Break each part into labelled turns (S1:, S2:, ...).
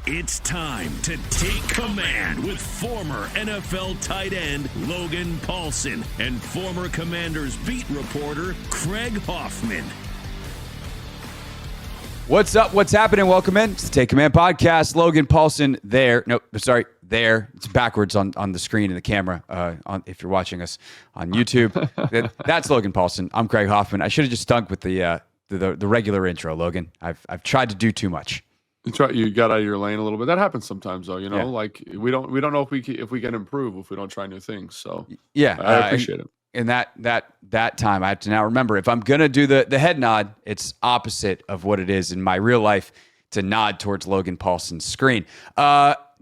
S1: It's time to take command with former NFL tight end Logan Paulson and former Commanders beat reporter Craig Hoffman.
S2: What's up? What's happening? Welcome in. It's the Take Command podcast. Logan Paulson there. No, sorry, there. It's backwards on the screen in the camera if you're watching us on YouTube. That's Logan Paulson. I'm Craig Hoffman. I should have just stunk with the regular intro, Logan. I've tried to do too much.
S3: You got out of your lane a little bit. That happens sometimes, though. You know,
S2: Yeah.
S3: Like we don't know if we can improve if we don't try new things. So
S2: yeah,
S3: I appreciate it.
S2: And that time, I have to now remember, if I'm gonna do the head nod, it's opposite of what it is in my real life to nod towards Logan Paulson's screen.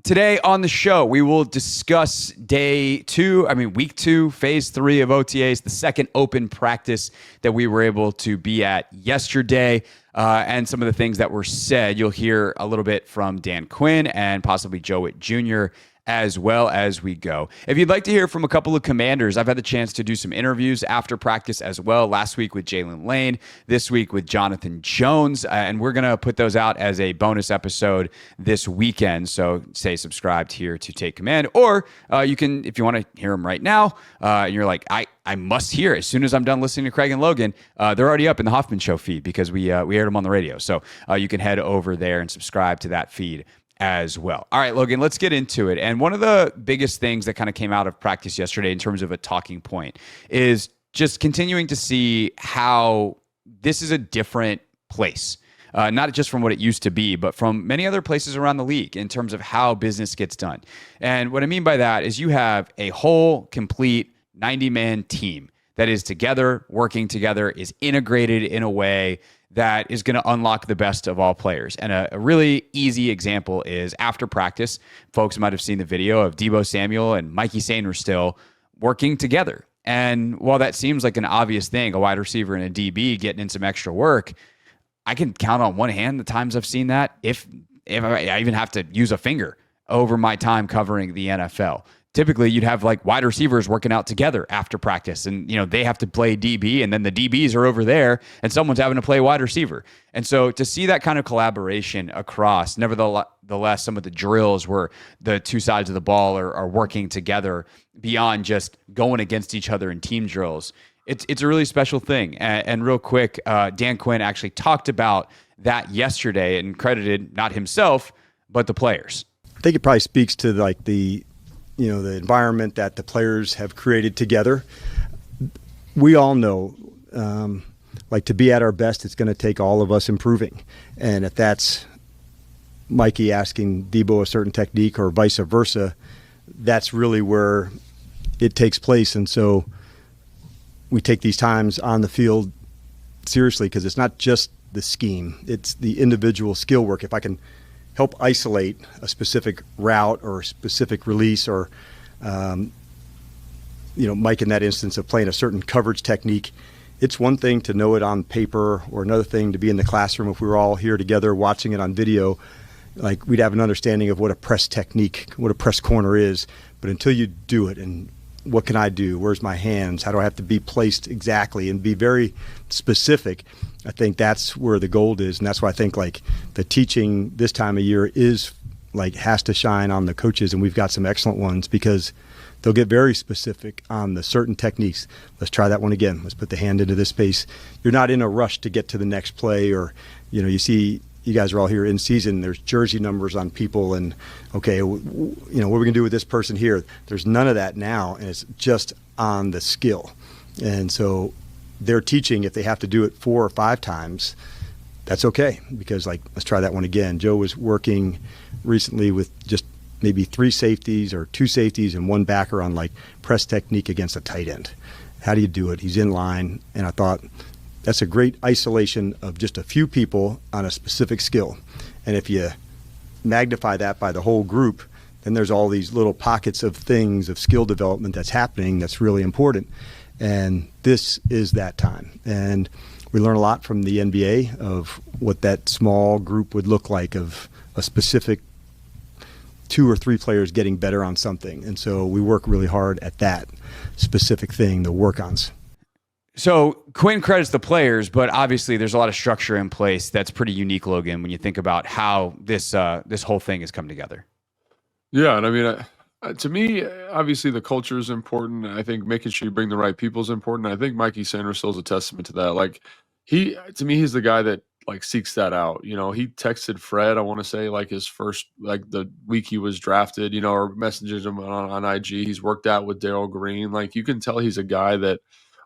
S2: Today on the show, we will discuss week 2, phase 3 of OTAs, the second open practice that we were able to be at yesterday, and some of the things that were said. You'll hear a little bit from Dan Quinn and possibly Joe Witt Jr. as well as we go. If you'd like to hear from a couple of Commanders, I've had the chance to do some interviews after practice as well. Last week with Jalen Lane, this week with Jonathan Jones, and we're going to put those out as a bonus episode this weekend. So stay subscribed here to Take Command, or you can, if you want to hear them right now, and you're like, I must hear as soon as I'm done listening to Craig and Logan. They're already up in the Hoffman Show feed because we aired them on the radio. So you can head over there and subscribe to that feed as well. All right, Logan, let's get into it. And one of the biggest things that kind of came out of practice yesterday in terms of a talking point is just continuing to see how this is a different place. Not just from what it used to be, but from many other places around the league in terms of how business gets done. And what I mean by that is you have a whole, complete 90-man team that is together, working together, is integrated in a way that is going to unlock the best of all players. And a really easy example is after practice, folks might have seen the video of Deebo Samuel and Mikey Sainristil working together. And while that seems like an obvious thing, a wide receiver and a DB getting in some extra work, I can count on one hand the times I've seen that, if I even have to use a finger over my time covering the NFL. Typically, you'd have like wide receivers working out together after practice, and they have to play DB, and then the DBs are over there, and someone's having to play wide receiver. And so to see that kind of collaboration across, nevertheless, some of the drills where the two sides of the ball are working together beyond just going against each other in team drills, it's a really special thing. And real quick, Dan Quinn actually talked about that yesterday and credited not himself, but the players.
S4: I think it probably speaks to like the environment that the players have created together. We all know, to be at our best, it's going to take all of us improving. And if that's Mikey asking Deebo a certain technique or vice versa, that's really where it takes place. And so we take these times on the field seriously because it's not just the scheme, it's the individual skill work. If I can help isolate a specific route or a specific release or, Mike in that instance of playing a certain coverage technique, it's one thing to know it on paper or another thing to be in the classroom. If we were all here together watching it on video, like we'd have an understanding of what a press technique, what a press corner is. But until you do it, and what can I do? Where's my hands? How do I have to be placed exactly and be very specific? I think that's where the gold is. And that's why I think like the teaching this time of year is like has to shine on the coaches. And we've got some excellent ones because they'll get very specific on the certain techniques. Let's try that one again. Let's put the hand into this space. You're not in a rush to get to the next play, or, you see, you guys are all here in season. There's jersey numbers on people, and okay, what are we gonna do with this person here? There's none of that now, and it's just on the skill. And so they're teaching if they have to do it 4 or 5 times, that's okay, because let's try that one again. Joe was working recently with just maybe 3 safeties or 2 safeties and 1 backer on press technique against a tight end. How do you do it? He's in line, and I thought that's a great isolation of just a few people on a specific skill. And if you magnify that by the whole group, then there's all these little pockets of things, of skill development that's happening that's really important. And this is that time. And we learn a lot from the NBA of what that small group would look like, of a specific 2 or 3 players getting better on something. And so we work really hard at that specific thing, the work-ons.
S2: So Quinn credits the players, but obviously there's a lot of structure in place that's pretty unique, Logan, when you think about how this whole thing has come together.
S3: Yeah, and I mean, to me, obviously the culture is important. I think making sure you bring the right people is important. I think Mikey Sainristil is a testament to that. Like to me, he's the guy that like seeks that out. He texted Fred, I want to say like his first, like the week he was drafted, or messages him on IG. He's worked out with Darryl Green. Like you can tell he's a guy that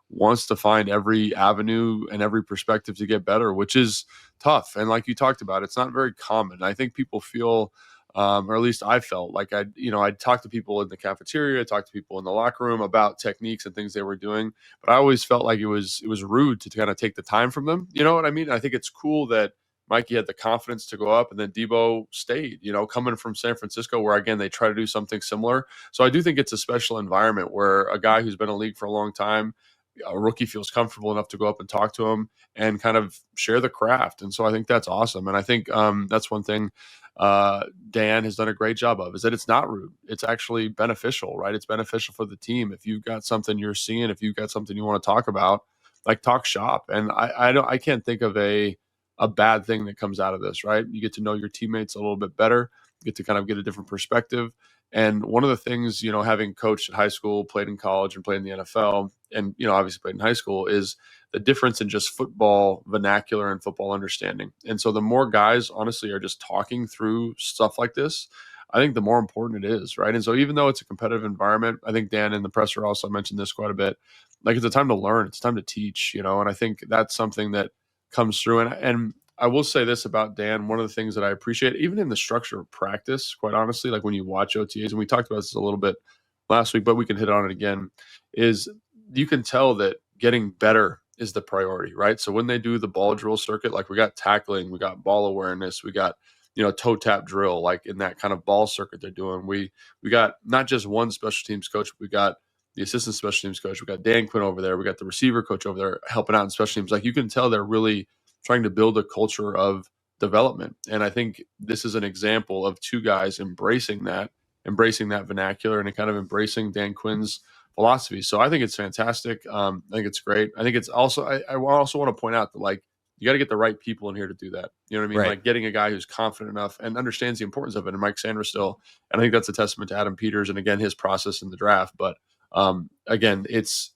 S3: wants to find every avenue and every perspective to get better, which is tough. And like you talked about, it's not very common. I think people feel, or at least I felt like I'd talk to people in the cafeteria, talk to people in the locker room about techniques and things they were doing, but I always felt like it was rude to kind of take the time from them. You know what I mean? I think it's cool that Mikey had the confidence to go up, and then Deebo stayed. Coming from San Francisco, where again they try to do something similar. So I do think it's a special environment where a guy who's been in the league for a long time, a rookie, feels comfortable enough to go up and talk to him and kind of share the craft. And so I think that's awesome. And I think that's one thing Dan has done a great job of, is that it's not rude. It's actually beneficial, right? It's beneficial for the team. If you've got something you're seeing, if you've got something you want to talk about, like talk shop. And I can't think of a bad thing that comes out of this, right? You get to know your teammates a little bit better. You get to kind of get a different perspective. And one of the things, having coached at high school, played in college, and played in the NFL, and, obviously played in high school, is the difference in just football vernacular and football understanding. And so the more guys, honestly, are just talking through stuff like this, I think the more important it is, right? And so even though it's a competitive environment, I think Dan in the presser also mentioned this quite a bit, like it's a time to learn, it's time to teach, and I think that's something that comes through. And I will say this about Dan. One of the things that I appreciate, even in the structure of practice, quite honestly, like when you watch OTAs, and we talked about this a little bit last week, but we can hit on it again, is you can tell that getting better is the priority, right? So when they do the ball drill circuit, like we got tackling, we got ball awareness, we got, toe tap drill, like in that kind of ball circuit they're doing. We got not just one special teams coach, we got the assistant special teams coach, we got Dan Quinn over there, we got the receiver coach over there helping out in special teams. Like you can tell they're really trying to build a culture of development. And I think this is an example of two guys embracing that vernacular and kind of embracing Dan Quinn's philosophy. So I think it's fantastic. I think it's great. I think it's also, I also want to point out that like, you got to get the right people in here to do that. You know what I mean?
S2: Right.
S3: Like getting a guy who's confident enough and understands the importance of it. And Mike Sainristil, and I think that's a testament to Adam Peters and again, his process in the draft. But again, it's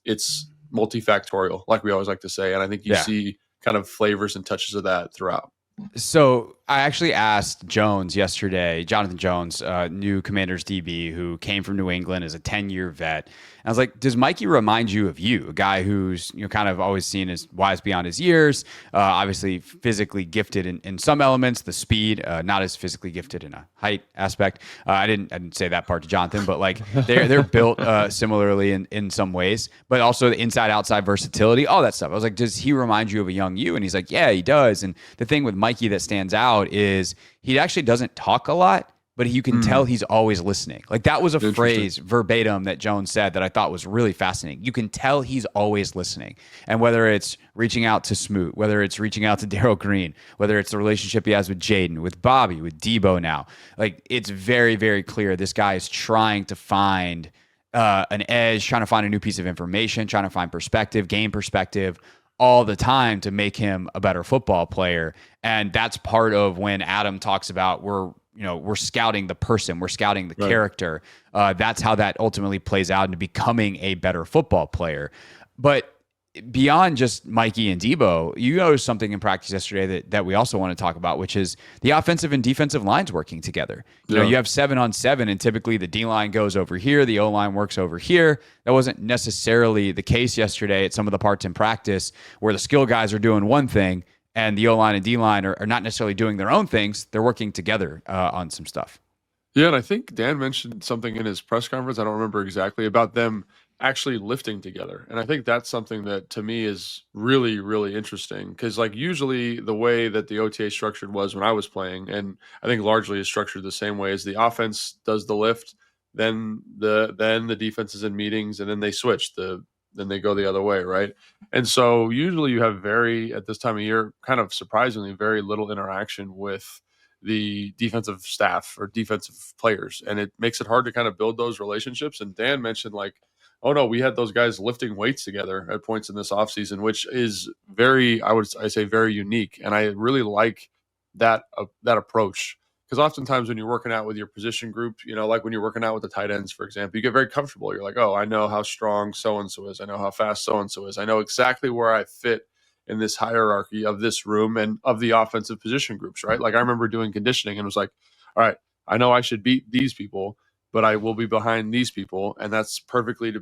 S3: multifactorial, like we always like to say. And I think you see kind of flavors and touches of that throughout.
S2: So I actually asked Jones yesterday, Jonathan Jones, new Commanders DB who came from New England as a 10-year vet. And I was like, does Mikey remind you of you, a guy who's kind of always seen as wise beyond his years, obviously physically gifted in some elements, the speed, not as physically gifted in a height aspect. I didn't say that part to Jonathan, but like they're built similarly in some ways, but also the inside-outside versatility, all that stuff. I was like, does he remind you of a young you? And he's like, yeah, he does. And the thing with Mikey that stands out is he actually doesn't talk a lot, but you can tell he's always listening. Like that was a phrase verbatim that Jones said that I thought was really fascinating. You can tell he's always listening. And whether it's reaching out to Smoot, whether it's reaching out to Darryl Green, whether it's the relationship he has with Jaden, with Bobby, with Deebo now, like it's very, very clear this guy is trying to find an edge, trying to find a new piece of information, trying to find perspective, gain perspective all the time to make him a better football player. And that's part of when Adam talks about we're scouting the person, we're scouting the character. That's how that ultimately plays out into becoming a better football player. But beyond just Mikey and Deebo, you noticed something in practice yesterday that we also want to talk about, which is the offensive and defensive lines working together. You know, you have 7-on-7, and typically the D line goes over here, the O line works over here. That wasn't necessarily the case yesterday at some of the parts in practice where the skill guys are doing one thing and the O line and D line are not necessarily doing their own things. They're working together on some stuff.
S3: Yeah, and I think Dan mentioned something in his press conference, I don't remember exactly, about them actually lifting together. And I think that's something that to me is really, really interesting, because like usually the way that the OTA structured was when I was playing, and I think largely is structured the same way, as the offense does the lift, then the defense is in meetings, and then they switch, then they go the other way, right? And so usually you have at this time of year, kind of surprisingly, very little interaction with the defensive staff or defensive players. And it makes it hard to kind of build those relationships. And Dan mentioned like oh no, we had those guys lifting weights together at points in this offseason, which is very, I say very unique. And I really like that approach, because oftentimes when you're working out with your position group, like when you're working out with the tight ends, for example, you get very comfortable. You're like, oh, I know how strong so-and-so is. I know how fast so-and-so is. I know exactly where I fit in this hierarchy of this room and of the offensive position groups, right? Like I remember doing conditioning and it was like, all right, I know I should beat these people, but I will be behind these people. And that's perfectly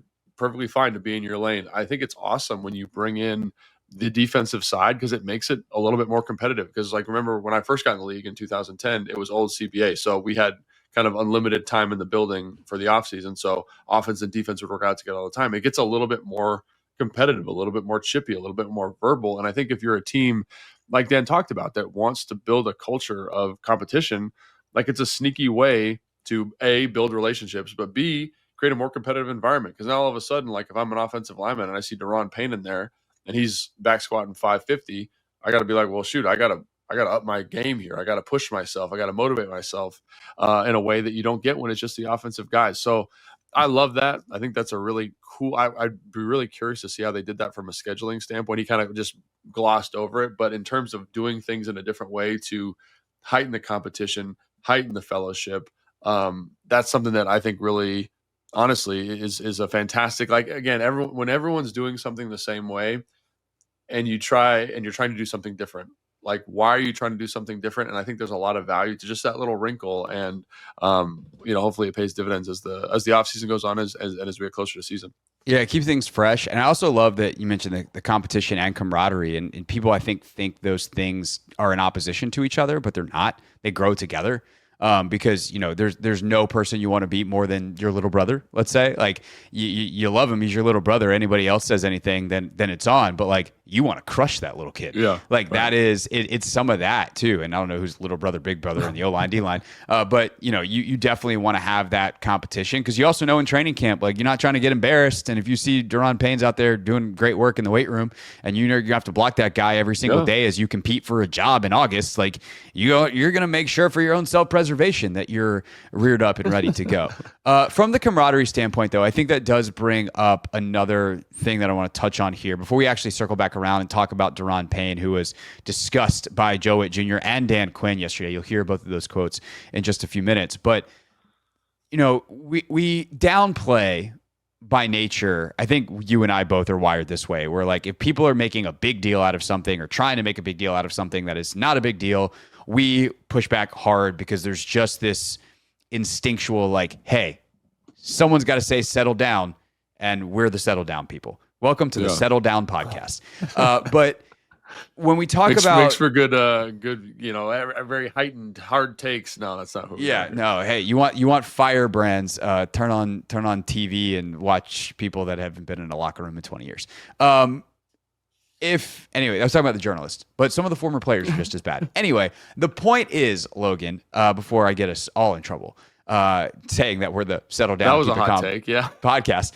S3: fine to be in your lane. I think it's awesome when you bring in the defensive side, because it makes it a little bit more competitive. Because like, remember when I first got in the league in 2010, it was old CBA. So we had kind of unlimited time in the building for the offseason. So offense and defense would work out together all the time. It gets a little bit more competitive, a little bit more chippy, a little bit more verbal. And I think if you're a team like Dan talked about that wants to build a culture of competition, like it's a sneaky way to A, build relationships, but B, create a more competitive environment. Because now all of a sudden, like if I'm an offensive lineman and I see Daron Payne in there and he's back squatting 550, I got to be like, well, shoot, I got to up my game here. I got to push myself. I got to motivate myself in a way that you don't get when it's just the offensive guys. So I love that. I think that's a really cool. I'd be really curious to see how they did that from a scheduling standpoint. He kind of just glossed over it, but in terms of doing things in a different way to heighten the competition, heighten the fellowship, that's something that I think really, honestly, is a fantastic. Like again, when everyone's doing something the same way, and you're trying to do something different. Like, why are you trying to do something different? And I think there's a lot of value to just that little wrinkle. And hopefully it pays dividends as the offseason goes on, as we get closer to season.
S2: Yeah, keep things fresh. And I also love that you mentioned the competition and camaraderie. And people, I think those things are in opposition to each other, but they're not. They grow together. Because there's no person you want to beat more than your little brother. Let's say, like you love him, he's your little brother. Anybody else says anything, then it's on. But like you want to crush that little kid.
S3: Yeah,
S2: like right. That is it's some of that too. And I don't know who's little brother, big brother in the O-line, D-line. But you definitely want to have that competition, because you also know in training camp, like you're not trying to get embarrassed. And if you see Daron Payne's out there doing great work in the weight room, and you have to block that guy every single day as you compete for a job in August, like you're gonna make sure for your own self-preservation that you're reared up and ready to go. From the camaraderie standpoint, though, I think that does bring up another thing that I want to touch on here before we actually circle back around and talk about Daron Payne, who was discussed by Joe Witt Jr. and Dan Quinn yesterday. You'll hear both of those quotes in just a few minutes. But, we downplay by nature. I think you and I both are wired this way. We're like, if people are making a big deal out of something or trying to make a big deal out of something that is not a big deal, we push back hard, because there's just this instinctual, like, hey, someone's got to say settle down, and we're the settle down people. Welcome to the Settle Down podcast. But when we talk about
S3: makes for good, very heightened hard takes. No, that's not who we are.
S2: No. Hey, you want firebrands? Turn on TV and watch people that haven't been in a locker room in 20 years. Anyway, I was talking about the journalist, but some of the former players are just as bad. Anyway, the point is, Logan, before I get us all in trouble, saying that we're the Settle Down.
S3: That was a hot take, yeah.
S2: Podcast.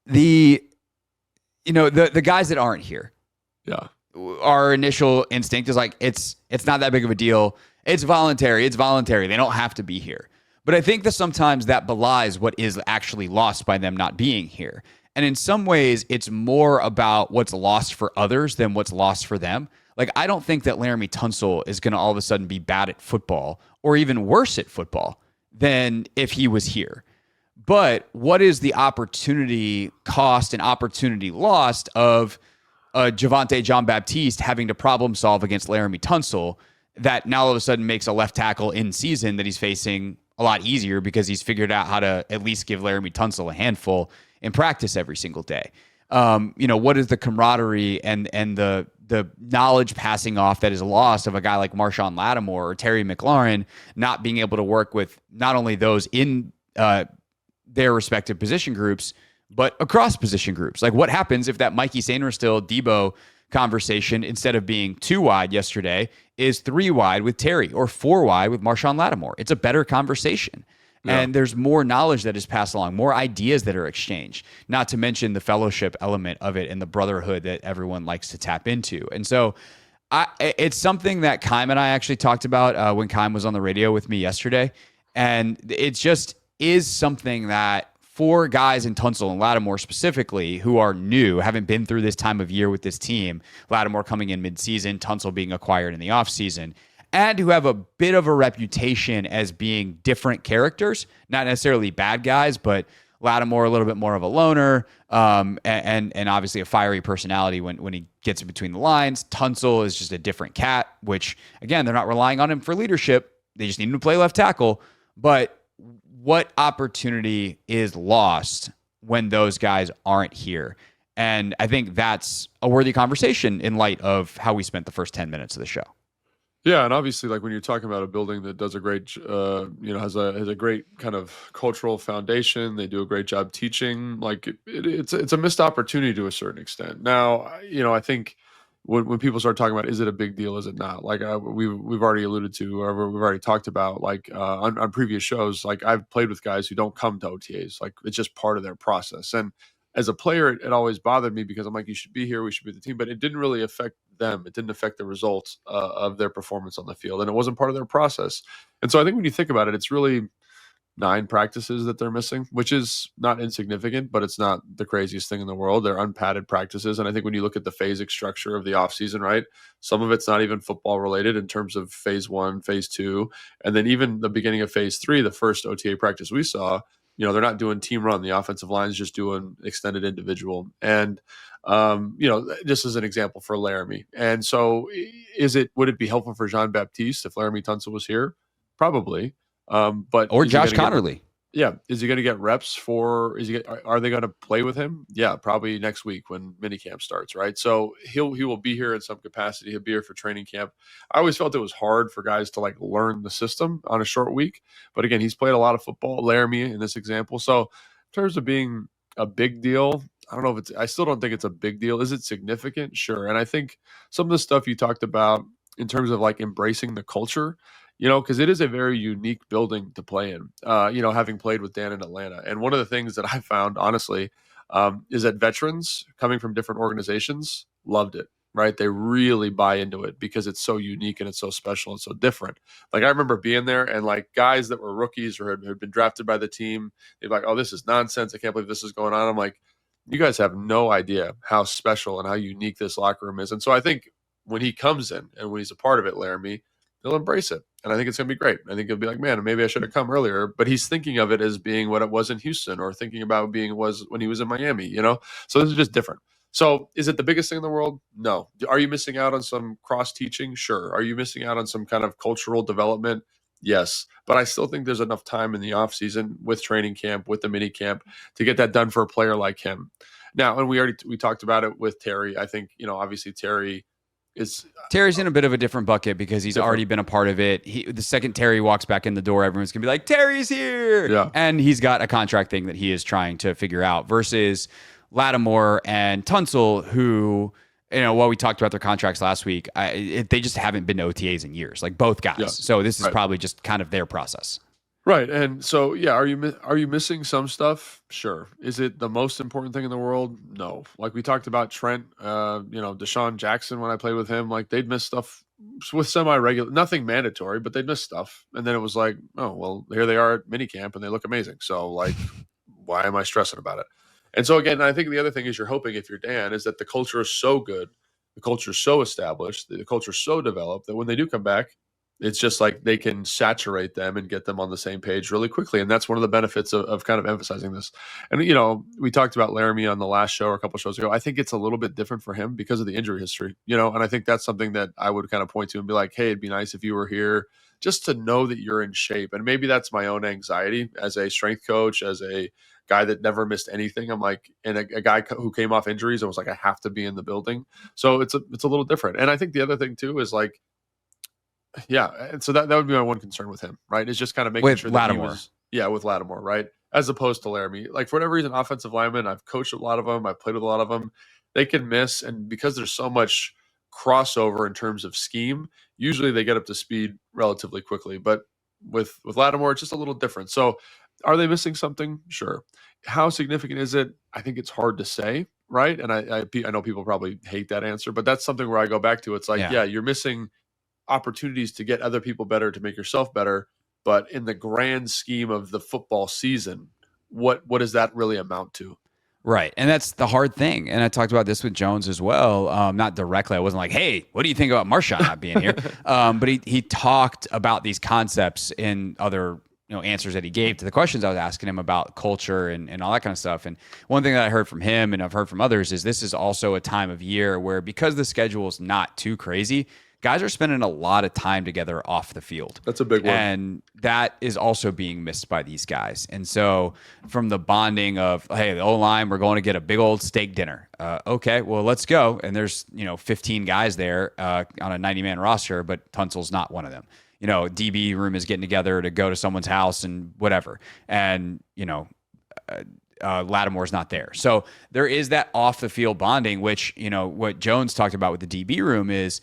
S2: The guys that aren't here, our initial instinct is like, it's not that big of a deal. It's voluntary. They don't have to be here. But I think that sometimes that belies what is actually lost by them not being here. And in some ways, it's more about what's lost for others than what's lost for them. Like, I don't think that Laramie Tunsil is going to all of a sudden be bad at football, or even worse at football than if he was here. But what is the opportunity cost and opportunity lost of Javonte Jean-Baptiste having to problem solve against Laramie Tunsil, that now all of a sudden makes a left tackle in season that he's facing a lot easier, because he's figured out how to at least give Laramie Tunsil a handful in practice every single day. What is the camaraderie and the knowledge passing off that is lost of a guy like Marshawn Lattimore or Terry McLaurin not being able to work with not only those in their respective position groups, but across position groups? Like, what happens if that Mikey Sainristil Deebo conversation, instead of being 2 wide yesterday, is 3 wide with Terry or 4 wide with Marshawn Lattimore? It's a better conversation. Yeah. And there's more knowledge that is passed along, more ideas that are exchanged, not to mention the fellowship element of it and the brotherhood that everyone likes to tap into. And so it's something that Keim and I actually talked about when Keim was on the radio with me yesterday. And it just is something that for guys in Tunsil and Lattimore specifically who are new, haven't been through this time of year with this team, Lattimore coming in midseason, Tunsil being acquired in the offseason, and who have a bit of a reputation as being different characters, not necessarily bad guys, but Lattimore a little bit more of a loner, and obviously a fiery personality when he gets in between the lines. Tunsil is just a different cat, which, again, they're not relying on him for leadership. They just need him to play left tackle. But what opportunity is lost when those guys aren't here? And I think that's a worthy conversation in light of how we spent the first 10 minutes of the show.
S3: Yeah, and obviously, like when you're talking about a building that does a great, has a great kind of cultural foundation, they do a great job teaching. Like it's a missed opportunity to a certain extent. Now, I think when people start talking about, is it a big deal? Is it not? Like we've already alluded to, or we've already talked about, like on previous shows. Like I've played with guys who don't come to OTAs. Like it's just part of their process. And as a player, it always bothered me because I'm like, you should be here, we should be the team, but it didn't really affect them. It didn't affect the results of their performance on the field, and it wasn't part of their process. And so I think when you think about it, it's really 9 practices that they're missing, which is not insignificant, but it's not the craziest thing in the world. They're unpadded practices. And I think when you look at the phasic structure of the offseason, right, some of it's not even football related in terms of phase 1, phase 2, and then even the beginning of phase 3, the first OTA practice we saw, they're not doing team run. The offensive line is just doing extended individual. And, just as an example for Laramie. And so would it be helpful for Jean-Baptiste if Laramie Tunsil was here? Probably.
S2: Or Josh Connerly.
S3: Is he going to get reps are they going to play with him? Yeah, probably next week when minicamp starts, right? So he will be here in some capacity. He'll be here for training camp. I always felt it was hard for guys to like learn the system on a short week. But again, he's played a lot of football, Laramie in this example. So in terms of being a big deal, I still don't think it's a big deal. Is it significant? Sure. And I think some of the stuff you talked about in terms of like embracing the culture, because it is a very unique building to play in, having played with Dan in Atlanta. And one of the things that I found, honestly, is that veterans coming from different organizations loved it, right? They really buy into it because it's so unique and it's so special and so different. Like I remember being there and like guys that were rookies or had been drafted by the team, they're like, oh, this is nonsense. I can't believe this is going on. I'm like, you guys have no idea how special and how unique this locker room is. And so I think when he comes in and when he's a part of it, Laramie, he'll embrace it. And I think it's going to be great. I think he'll be like, man, maybe I should have come earlier. But he's thinking of it as being what it was in Houston or thinking about was when he was in Miami, So this is just different. So is it the biggest thing in the world? No. Are you missing out on some cross teaching? Sure. Are you missing out on some kind of cultural development? Yes. But I still think there's enough time in the off season with training camp, with the mini camp to get that done for a player like him. Now, and we talked about it with Terry. I think, obviously Terry's
S2: in a bit of a different bucket because he's already been a part of it. The second Terry walks back in the door, everyone's going to be like, Terry's here. Yeah. And he's got a contract thing that he is trying to figure out versus Lattimore and Tunsil, who, while we talked about their contracts last week, they just haven't been to OTAs in years, like both guys. Yeah. So this is probably just kind of their process.
S3: Right. And so, yeah, are you missing some stuff? Sure. Is it the most important thing in the world? No. Like we talked about Trent, Deshaun Jackson, when I played with him, like they'd miss stuff with semi-regular, nothing mandatory, but they'd miss stuff. And then it was like, oh, well, here they are at minicamp and they look amazing. So like, why am I stressing about it? And so again, I think the other thing is you're hoping if you're Dan is that the culture is so good, the culture is so established, the culture is so developed that when they do come back, it's just like they can saturate them and get them on the same page really quickly. And that's one of the benefits of kind of emphasizing this. And, we talked about Laramie on the last show or a couple of shows ago. I think it's a little bit different for him because of the injury history, and I think that's something that I would kind of point to and be like, hey, it'd be nice if you were here just to know that you're in shape. And maybe that's my own anxiety as a strength coach, as a guy that never missed anything. I'm like, and a guy who came off injuries, I was like, I have to be in the building. So it's a little different. And I think the other thing too is like, yeah, and so that would be my one concern with him, right? Is just kind of making sure that with Lattimore, right? As opposed to Laramie. Like for whatever reason, offensive linemen, I've coached a lot of them, I've played with a lot of them. They can miss, and because there's so much crossover in terms of scheme, usually they get up to speed relatively quickly. But with Lattimore, it's just a little different. So are they missing something? Sure. How significant is it? I think it's hard to say, right? And I know people probably hate that answer, but that's something where I go back to. It's like, yeah you're missing opportunities to get other people better, to make yourself better. But in the grand scheme of the football season, what does that really amount to?
S2: Right. And that's the hard thing. And I talked about this with Jones as well. Not directly. I wasn't like, hey, what do you think about Marshawn not being here? But he talked about these concepts in other answers that he gave to the questions I was asking him about culture and all that kind of stuff. And one thing that I heard from him and I've heard from others is this is also a time of year where, because the schedule is not too crazy, guys are spending a lot of time together off the field.
S3: That's a big one.
S2: And that is also being missed by these guys. And so from the bonding of, hey, the O-line, we're going to get a big old steak dinner. Okay, well, let's go. And there's, 15 guys there on a 90-man roster, but Tunsil's not one of them. DB room is getting together to go to someone's house and whatever. And, Lattimore's not there. So there is that off the field bonding, which, what Jones talked about with the DB room is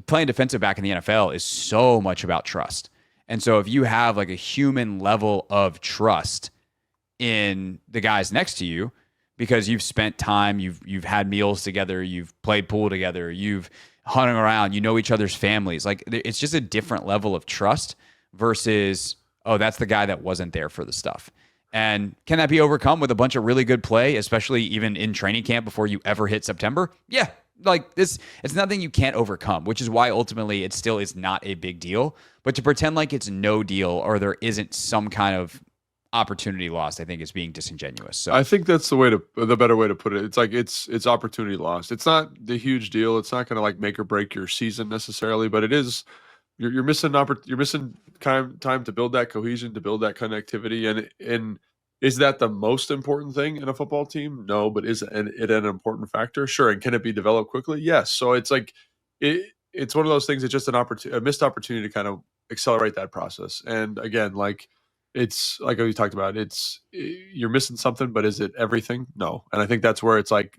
S2: playing defensive back in the NFL is so much about trust. And so if you have like a human level of trust in the guys next to you, because you've spent time, you've had meals together, you've played pool together, you've hung around, each other's families. Like, it's just a different level of trust versus, oh, that's the guy that wasn't there for the stuff. And can that be overcome with a bunch of really good play, especially even in training camp before you ever hit September? Yeah. Like this, it's nothing you can't overcome, which is why ultimately it still is not a big deal. But to pretend like it's no deal or there isn't some kind of opportunity lost, I think is being disingenuous. So
S3: I think that's the better way to put it. It's like it's opportunity lost. It's not the huge deal. It's not going to like make or break your season necessarily, but it is. You're missing you're missing time to build that cohesion, to build that connectivity, and is that the most important thing in a football team? No, but is it an important factor? Sure. And can it be developed quickly? Yes. So it's like it's one of those things. It's just a missed opportunity to kind of accelerate that process. And again, like it's like we talked about, you're missing something, but is it everything? No. And I think that's where it's like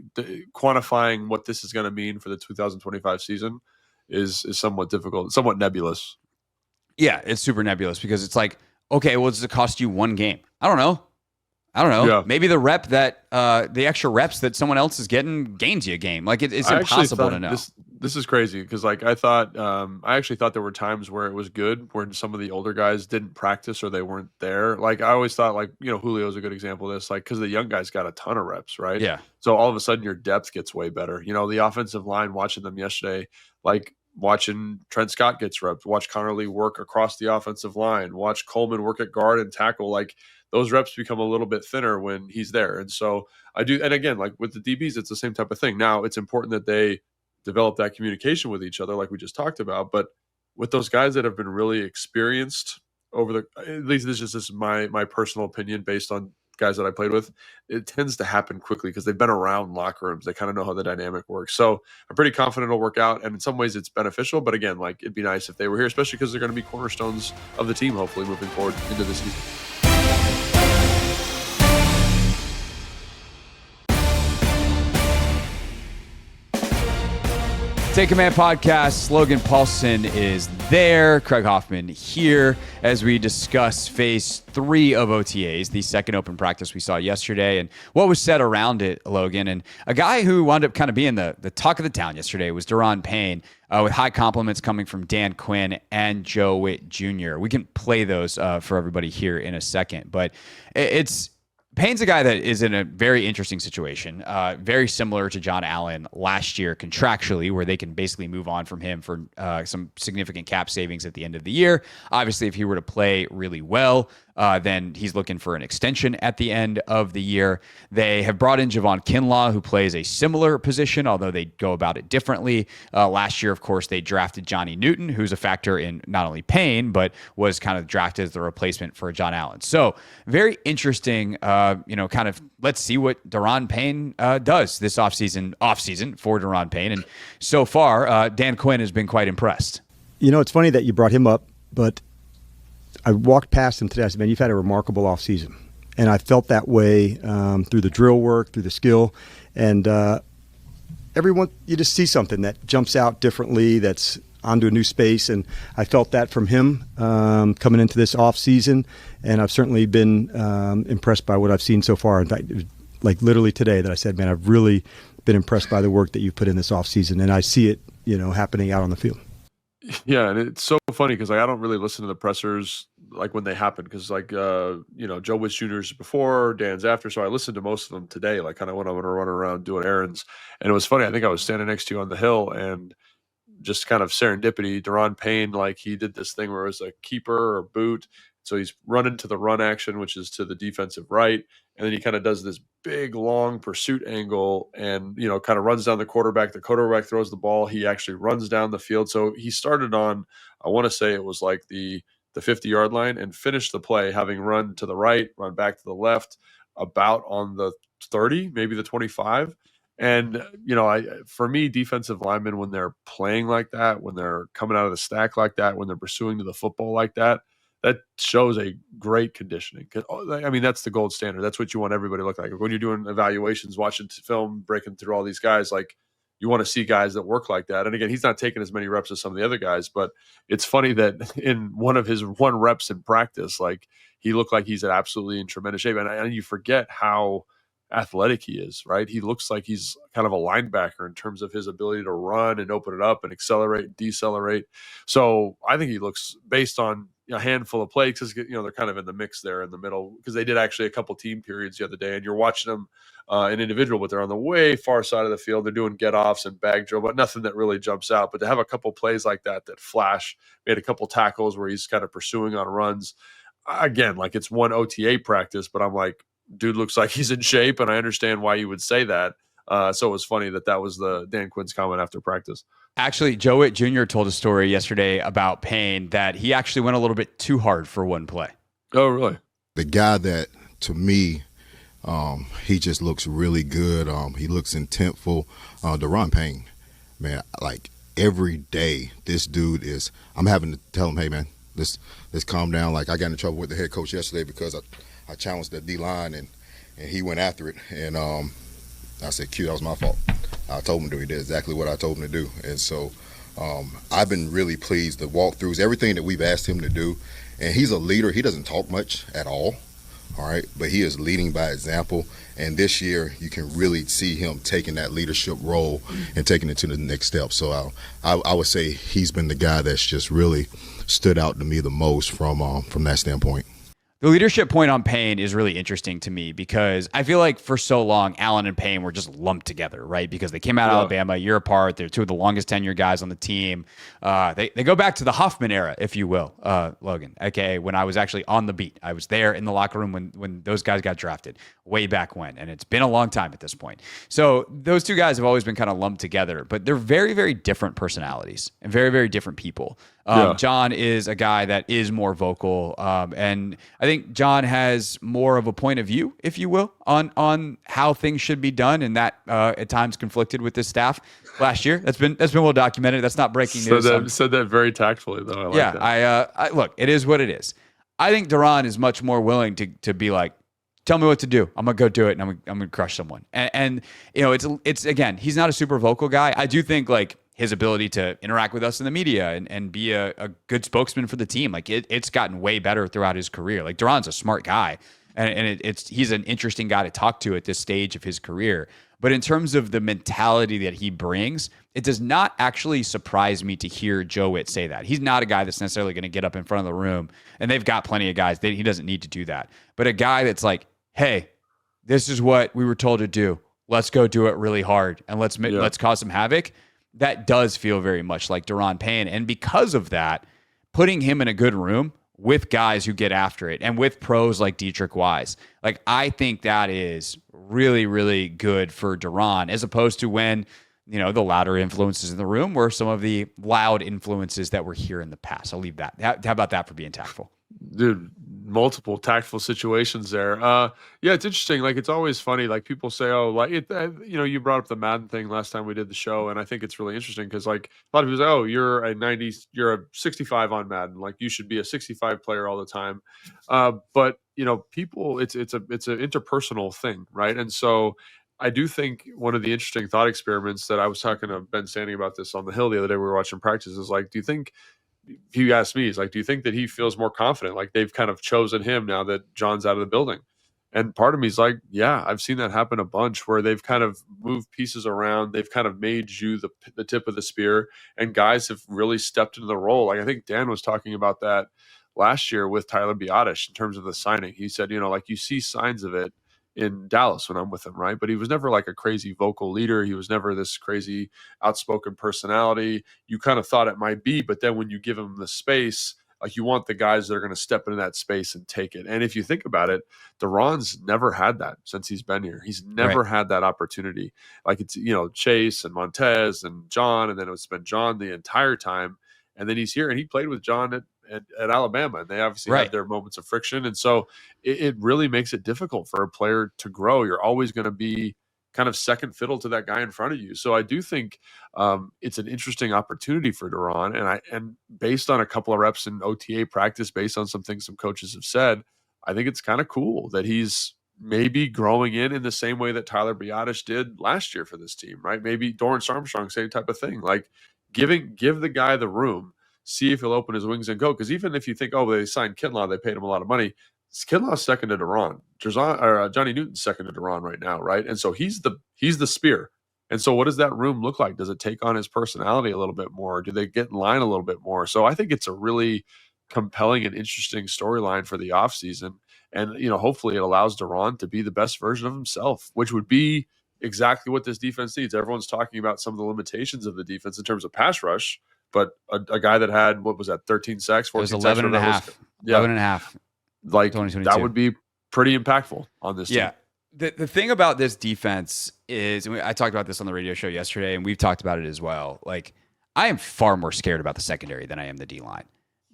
S3: quantifying what this is going to mean for the 2025 season is somewhat difficult, somewhat nebulous.
S2: Yeah, it's super nebulous because it's like, okay, well, does it cost you one game? I don't know. Yeah. Maybe the the extra reps that someone else is getting gains you a game. Like it's impossible to know.
S3: This is crazy because like I actually thought there were times where it was good when some of the older guys didn't practice or they weren't there. Like I always thought like, Julio's a good example of this, like because the young guys got a ton of reps, right?
S2: Yeah.
S3: So all of a sudden your depth gets way better. The offensive line, watching them yesterday, like watching Trent Scott gets reps, watch Connerly work across the offensive line, watch Coleman work at guard and tackle, like those reps become a little bit thinner when he's there. And so I do. And again, like with the DBs, it's the same type of thing. Now it's important that they develop that communication with each other, like we just talked about. But with those guys that have been really experienced at least this is my personal opinion based on guys that I played with, it tends to happen quickly because they've been around locker rooms. They kind of know how the dynamic works. So I'm pretty confident it'll work out. And in some ways it's beneficial, but again, like it'd be nice if they were here, especially because they're going to be cornerstones of the team, hopefully moving forward into the season.
S2: Take Command Podcast, Logan Paulson is there. Craig Hoffman here as we discuss phase 3 of OTAs, the second open practice we saw yesterday, and what was said around it, Logan. And a guy who wound up kind of being the talk of the town yesterday was Daron Payne, with high compliments coming from Dan Quinn and Joe Witt Jr. We can play those for everybody here in a second, but Payne's a guy that is in a very interesting situation, very similar to John Allen last year contractually, where they can basically move on from him for some significant cap savings at the end of the year. Obviously, if he were to play really well, then he's looking for an extension at the end of the year. They have brought in Javon Kinlaw, who plays a similar position, although they go about it differently. Last year, of course, they drafted Johnny Newton, who's a factor in not only Payne, but was kind of drafted as the replacement for John Allen. So very interesting, kind of let's see what Daron Payne does this offseason for Daron Payne. And so far, Dan Quinn has been quite impressed.
S4: It's funny that you brought him up, but I walked past him today. I said, man, you've had a remarkable offseason. And I felt that way through the drill work, through the skill. And everyone, you just see something that jumps out differently, that's onto a new space. And I felt that from him coming into this offseason. And I've certainly been impressed by what I've seen so far. In fact, it was like literally today that I said, man, I've really been impressed by the work that you've put in this offseason. And I see it, happening out on the field.
S3: Yeah, and it's so funny because like I don't really listen to the pressers like when they happen because like Joe Witz Jr.'s before, Dan's after, so I listened to most of them today, like kind of when I'm gonna run around doing errands. And it was funny. I think I was standing next to you on the hill, and just kind of serendipity. Daron Payne, like he did this thing where it was a keeper or boot. So he's running to the run action, which is to the defensive right. And then he kind of does this big, long pursuit angle and, kind of runs down the quarterback. The quarterback throws the ball. He actually runs down the field. So he started on, I want to say it was like the 50-yard line and finished the play having run to the right, run back to the left, about on the 30, maybe the 25. And for me, defensive linemen, when they're playing like that, when they're coming out of the stack like that, when they're pursuing to the football like that, that shows a great conditioning. I mean, that's the gold standard. That's what you want everybody to look like. When you're doing evaluations, watching film, breaking through all these guys, like you want to see guys that work like that. And again, he's not taking as many reps as some of the other guys, but it's funny that in one of his one reps in practice, like he looked like he's absolutely in tremendous shape. And you forget how athletic he is, right? He looks like he's kind of a linebacker in terms of his ability to run and open it up and accelerate and decelerate. So I think he looks, based on a handful of plays, because they're kind of in the mix there in the middle, because they did actually a couple team periods the other day, and you're watching them in individual, but they're on the way far side of the field. They're doing get-offs and bag drill, but nothing that really jumps out. But to have a couple plays like that flash, made a couple tackles where he's kind of pursuing on runs. Again, like it's one OTA practice, but I'm like, dude looks like he's in shape, and I understand why you would say that. So it was funny that was the Dan Quinn's comment after practice.
S2: Actually, Joe Witt Jr. told a story yesterday about Payne that he actually went a little bit too hard for one play.
S3: Oh, really?
S5: The guy that, to me, he just looks really good. He looks intentful. Daron Payne, man, like every day, this dude is, I'm having to tell him, hey, man, let's calm down. Like I got in trouble with the head coach yesterday because I challenged the D-line, and he went after it. And I said, Q, that was my fault. I told him to do. He did exactly what I told him to do. And so I've been really pleased. The walkthroughs, everything that we've asked him to do. And he's a leader. He doesn't talk much at all right? But he is leading by example. And this year you can really see him taking that leadership role and taking it to the next step. So I would say he's been the guy that's just really stood out to me the most from that standpoint.
S2: The leadership point on Payne is really interesting to me because I feel like for so long, Allen and Payne were just lumped together, right? Because they came out of Alabama a year apart. They're two of the longest tenure guys on the team. They go back to the Hoffman era, if you will, Logan, aka when I was actually on the beat. I was there in the locker room when those guys got drafted way back when, and it's been a long time at this point. So those two guys have always been kind of lumped together, but they're very, very different personalities and very, very different people. John is a guy that is more vocal, and I think John has more of a point of view, if you will, on how things should be done, and that at times conflicted with this staff last year. That's been well documented. That's not breaking news.
S3: Said that very tactfally, though. I like that.
S2: I look, it is what it is. I think Daron is much more willing to be like, tell me what to do. I'm gonna go do it, and I'm gonna crush someone. And you know, it's again, he's not a super vocal guy. I do think like his ability to interact with us in the media and be a good spokesman for the team, like it's gotten way better throughout his career. Like Daron's a smart guy, and he's an interesting guy to talk to at this stage of his career. But in terms of the mentality that he brings, it does not actually surprise me to hear Joe Witt say that. He's not a guy that's necessarily going to get up in front of the room, and they've got plenty of guys that he doesn't need to do that. But a guy that's like, hey, this is what we were told to do. Let's go do it really hard, and let's cause some havoc. That does feel very much like Daron Payne. And because of that, putting him in a good room with guys who get after it and with pros like Dietrich Wise, like I think that is really, really good for Daron, as opposed to when, you know, the louder influences in the room were some of the loud influences that were here in the past. I'll leave that. How about that for being tactful?
S3: Dude, multiple tactful situations there. Yeah, it's interesting. Like, it's always funny. Like, people say, oh, like, you brought up the Madden thing last time we did the show, and I think it's really interesting because, like, a lot of people say, oh, you're a 65 on Madden. Like, you should be a 65 player all the time. But, you know, people, it's an interpersonal thing, right? And so I do think one of the interesting thought experiments that I was talking to Ben Standing about this on the Hill the other day, we were watching practice, is like, do you think, he asked me, he's like, do you think that he feels more confident? Like they've kind of chosen him now that John's out of the building. And part of me is like, yeah, I've seen that happen a bunch where they've kind of moved pieces around. They've kind of made you the tip of the spear, and guys have really stepped into the role. Like I think Dan was talking about that last year with Tyler Biadasz in terms of the signing. He said, like you see signs of it in Dallas when I'm with him, right? But he was never like a crazy vocal leader. He was never this crazy outspoken personality. You kind of thought it might be, but then when you give him the space, like you want the guys that are going to step into that space and take it. And if you think about it, Daron's never had that since he's been here. He's never had that opportunity. Like it's, Chase and Montez and John, and then it's been John the entire time. And then he's here, and he played with John at Alabama, and they obviously had their moments of friction. And so it really makes it difficult for a player to grow. You're always going to be kind of second fiddle to that guy in front of you. So I do think it's an interesting opportunity for Daron. And based on a couple of reps in OTA practice, based on some things some coaches have said, I think it's kind of cool that he's maybe growing in the same way that Tyler Biadasz did last year for this team, right? Maybe Dorrance Armstrong, same type of thing. Like give the guy the room, see if he'll open his wings and go. Because even if you think, they signed Kinlaw, they paid him a lot of money. Kinlaw's second to Daron. Johnny Newton's second to Daron right now, right? And so he's the spear. And so what does that room look like? Does it take on his personality a little bit more? Do they get in line a little bit more? So I think it's a really compelling and interesting storyline for the offseason. And, hopefully it allows Daron to be the best version of himself, which would be exactly what this defense needs. Everyone's talking about some of the limitations of the defense in terms of pass rush, but a guy that had, 13 sacks, 14
S2: it was 11
S3: sacks,
S2: and a half. 11 and a half.
S3: Like that would be pretty impactful on this team.
S2: Yeah. The thing about this defense is, I talked about this on the radio show yesterday, and we've talked about it as well. Like, I am far more scared about the secondary than I am the D-line,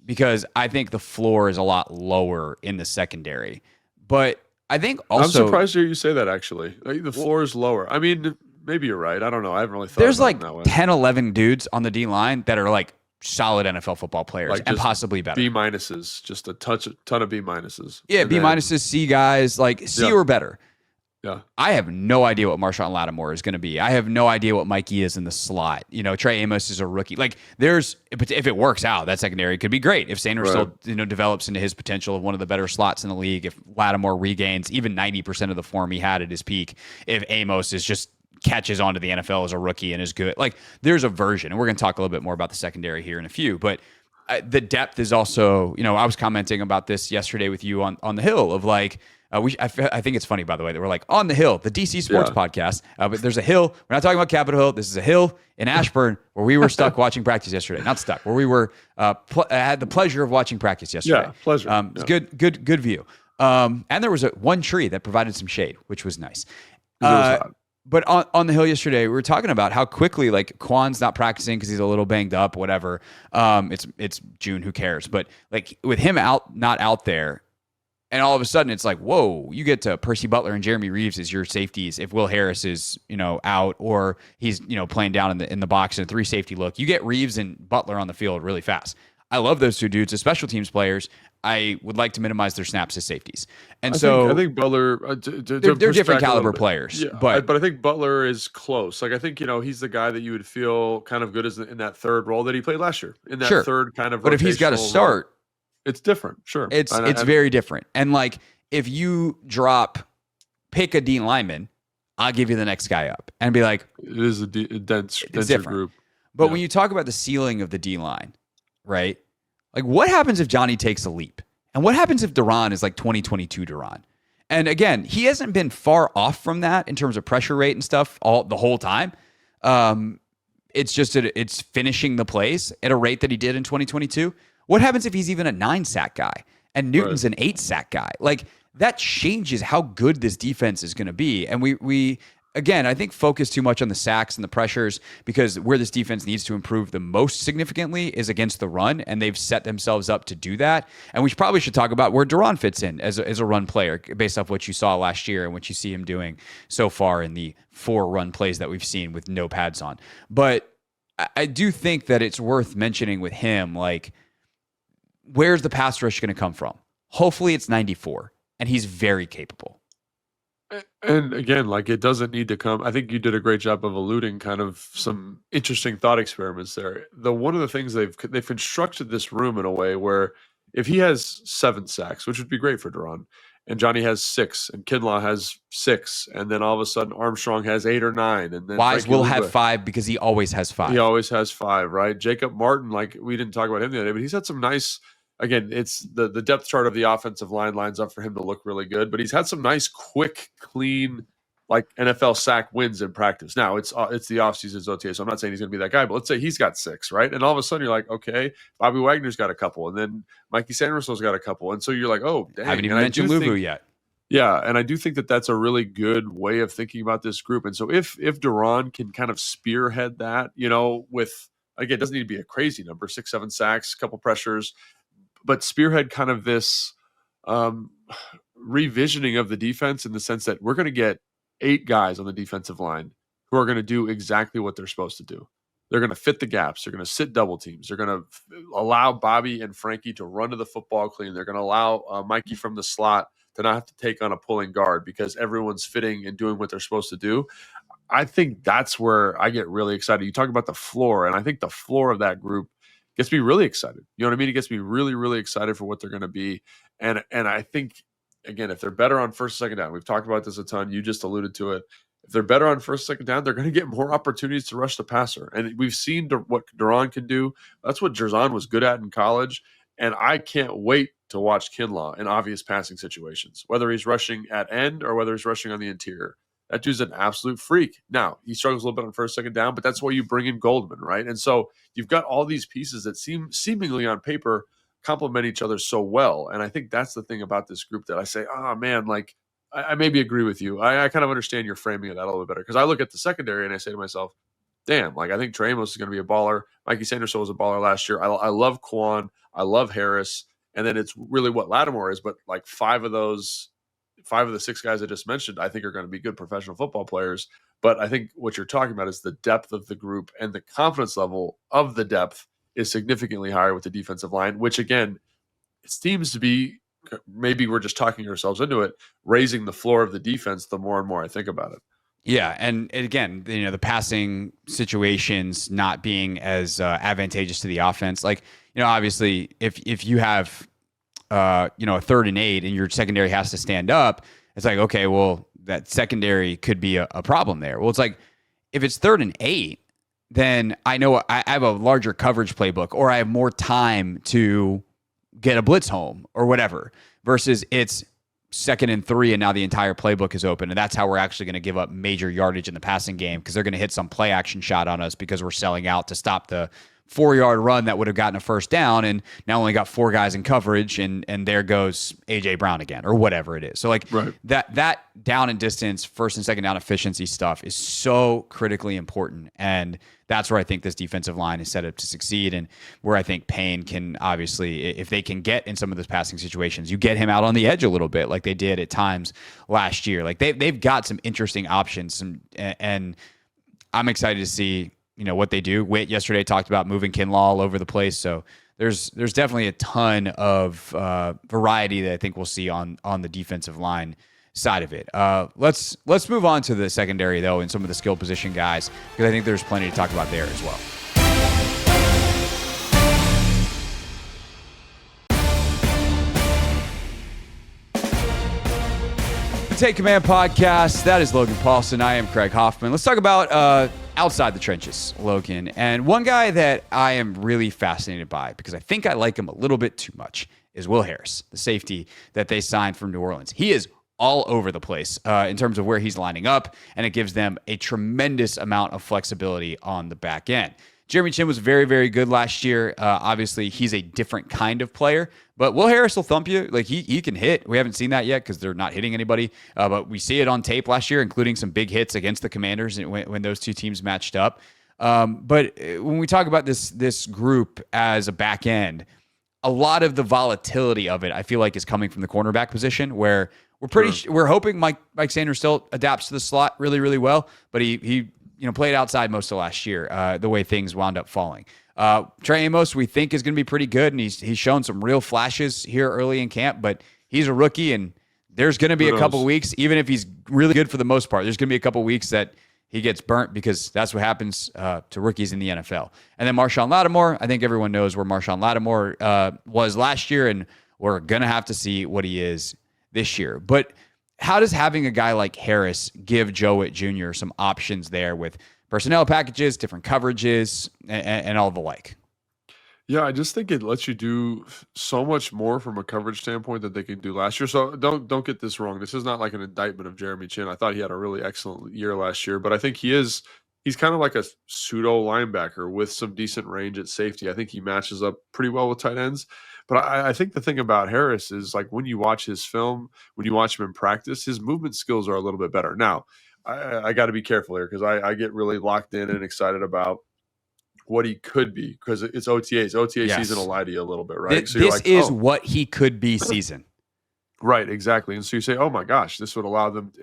S2: because I think the floor is a lot lower in the secondary. But I think also,
S3: I'm surprised to hear you say that, actually. Like, the floor is lower. I mean, maybe you're right. I don't know. I haven't really thought
S2: there's
S3: about
S2: like
S3: it that way.
S2: 10, 11 dudes on the D-line that are like solid NFL football players,
S3: Like
S2: and possibly better.
S3: B minuses, just a ton of B minuses.
S2: Yeah,
S3: And
S2: B
S3: then-
S2: minuses, C guys, like C
S3: Yeah.
S2: or better.
S3: Yeah.
S2: I have no idea what Marshawn Lattimore is going to be. I have no idea what Mikey is in the slot. Trey Amos is a rookie. Like, if it works out, that secondary could be great. If Sainristil, develops into his potential of one of the better slots in the league, if Lattimore regains even 90% of the form he had at his peak, if Amos is just catches on to the NFL as a rookie and is good. Like, there's a version, and we're going to talk a little bit more about the secondary here in a few, but the depth is also, I was commenting about this yesterday with you on the Hill of like, I think it's funny, by the way, that we're like on the Hill, the DC Sports podcast, but there's a hill. We're not talking about Capitol Hill. This is a hill in Ashburn where we were stuck watching practice yesterday. Not stuck, where we were had the pleasure of watching practice yesterday.
S3: Yeah, pleasure.
S2: It's good view. And there was one tree that provided some shade, which was nice. But on the Hill yesterday, we were talking about how quickly, like, Quan's not practicing because he's a little banged up, whatever. It's June, who cares? But like with him not out there, and all of a sudden it's like, whoa, you get to Percy Butler and Jeremy Reeves as your safeties. If Will Harris is out, or he's playing down in the box in a 3 safety look, you get Reeves and Butler on the field really fast. I love those two dudes as special teams players. I would like to minimize their snaps as safeties. And
S3: I think Butler,
S2: they're different caliber players.
S3: Yeah,
S2: but
S3: I think Butler is close. Like, I think, he's the guy that you would feel kind of good in that third role that he played last year, in that third kind of.
S2: But if he's got to start,
S3: role, it's different. Sure.
S2: It's very different. And like, if you pick a D lineman, I'll give you the next guy up and be like,
S3: it is a denser group.
S2: But when you talk about the ceiling of the D line, right? Like, what happens if Johnny takes a leap? And what happens if Daron is like 2022 Daron? And again, he hasn't been far off from that in terms of pressure rate and stuff the whole time. It's just it's finishing the plays at a rate that he did in 2022. What happens if he's even a 9-sack guy and Newton's an 8-sack guy? Like, that changes how good this defense is going to be. And we again, I think focus too much on the sacks and the pressures, because where this defense needs to improve the most significantly is against the run, and they've set themselves up to do that. And we probably should talk about where Daron fits in as a run player based off what you saw last year and what you see him doing so far in the 4 run plays that we've seen with no pads on. But I do think that it's worth mentioning with him, like, where's the pass rush going to come from? Hopefully it's 94, and he's very capable.
S3: And again, like, it doesn't need to come. I think you did a great job of alluding kind of some interesting thought experiments there. One of the things they've constructed this room in a way where if he has 7 sacks, which would be great for Daron, and Johnny has 6, and Kinlaw has 6, and then all of a sudden Armstrong has 8 or 9, and then
S2: Wise
S3: Frankie
S2: will
S3: Luba,
S2: have 5 because he always has 5.
S3: he always has 5, right? Jacob Martin, like we didn't talk about him the other day, but he's had some nice. Again, it's the depth chart of the offensive line lines up for him to look really good, but he's had some nice, quick, clean, like NFL sack wins in practice. Now it's the offseason, it's OTA, so I'm not saying he's going to be that guy, but let's say he's got 6, right? And all of a sudden you're like, okay, Bobby Wagner's got a couple, and then Mikey Sainristil's got a couple, and so you're like, oh, dang.
S2: Haven't even mentioned Luvu yet.
S3: Yeah, and I do think that that's a really good way of thinking about this group. And so if Daron can kind of spearhead that, with, again, it doesn't need to be a crazy number, 6, 7 sacks, a couple pressures, but spearhead kind of this revisioning of the defense in the sense that we're going to get 8 guys on the defensive line who are going to do exactly what they're supposed to do. They're going to fit the gaps. They're going to sit double teams. They're going to allow Bobby and Frankie to run to the football clean. They're going to allow Mikey from the slot to not have to take on a pulling guard because everyone's fitting and doing what they're supposed to do. I think that's where I get really excited. You talk about the floor, and I think the floor of that group gets me really excited. You know what I mean? It gets me really, really excited for what they're going to be. And I think, again, if they're better on first, second down, we've talked about this a ton. You just alluded to it. If they're better on first, second down, they're going to get more opportunities to rush the passer. And we've seen what Daron can do. That's what Jerzon was good at in college. And I can't wait to watch Kinlaw in obvious passing situations, whether he's rushing at end or whether he's rushing on the interior. That dude's an absolute freak. Now, he struggles a little bit on first, second down, but that's why you bring in Goldman, right? And so you've got all these pieces that seem seemingly on paper complement each other so well. And I think that's the thing about this group that I say, oh, man, like, I maybe agree with you. I kind of understand your framing of that a little bit better because I look at the secondary and I say to myself, damn, like I think Trey Amos is going to be a baller. Mikey Sainristil was a baller last year. I love Quan. I love Harris. And then it's really what Lattimore is. But like 5 of the 6 guys I just mentioned, I think are going to be good professional football players. But I think what you're talking about is the depth of the group, and the confidence level of the depth is significantly higher with the defensive line, which again, it seems to be, maybe we're just talking ourselves into it, raising the floor of the defense the more and more I think about it.
S2: Yeah, and again, the passing situations not being as advantageous to the offense. Like, obviously, if you have, a 3rd and 8 and your secondary has to stand up, it's like, okay, well, that secondary could be a problem there. Well, it's like, if it's 3rd and 8, then I know I have a larger coverage playbook, or I have more time to get a blitz home or whatever, versus it's 2nd and 3 and now the entire playbook is open, and that's how we're actually going to give up major yardage in the passing game, because they're going to hit some play action shot on us because we're selling out to stop the 4-yard run that would have gotten a first down, and now only got 4 guys in coverage, and there goes AJ Brown again, or whatever it is. So like
S3: right.
S2: that down and distance, first and second down efficiency stuff is so critically important, and that's where I think this defensive line is set up to succeed, and where I think Payne can, obviously, if they can get in some of those passing situations, you get him out on the edge a little bit like they did at times last year. Like they've got some interesting options, and I'm excited to see what they do. Witt yesterday talked about moving Kinlaw all over the place, so there's definitely a ton of variety that I think we'll see on the defensive line side of it. Let's move on to the secondary, though, and some of the skill position guys, because I think there's plenty to talk about there as well. The Take Command podcast. That is Logan Paulson. I am Craig Hoffman. Let's talk about outside the trenches, Logan. And one guy that I am really fascinated by, because I think I like him a little bit too much, is Will Harris, the safety that they signed from New Orleans. He is all over the place in terms of where he's lining up, and it gives them a tremendous amount of flexibility on the back end. Jeremy Chin was very, very good last year. Obviously, he's a different kind of player, but Will Harris will thump you. Like he can hit. We haven't seen that yet because they're not hitting anybody, but we see it on tape last year, including some big hits against the Commanders when those two teams matched up. But when we talk about this group as a back end, a lot of the volatility of it, I feel like, is coming from the cornerback position, where we're hoping Mike Sainristil adapts to the slot really, really well, but he played outside most of last year, the way things wound up falling. Trey Amos, we think, is going to be pretty good, and he's shown some real flashes here early in camp, but he's a rookie, and there's going to be a couple weeks, even if he's really good for the most part, there's going to be a couple weeks that he gets burnt, because that's what happens to rookies in the NFL. And then Marshawn Lattimore, I think everyone knows where Marshawn Lattimore was last year, and we're going to have to see what he is this year. But how does having a guy like Harris give Joe Witt Jr. some options there with personnel packages, different coverages, and all the like?
S3: Yeah, I just think it lets you do so much more from a coverage standpoint that they can do last year. So don't get this wrong. This is not like an indictment of Jeremy Chin. I thought he had a really excellent year last year, but I think he's kind of like a pseudo linebacker with some decent range at safety. I think he matches up pretty well with tight ends. But I think the thing about Harris is, like, when you watch his film, when you watch him in practice, his movement skills are a little bit better. Now, I got to be careful here because I get really locked in and excited about what he could be because it's OTAs. OTA season will lie to you a little bit, right?
S2: So this is what he could be season.
S3: Right, exactly. And so you say, oh my gosh, this would allow them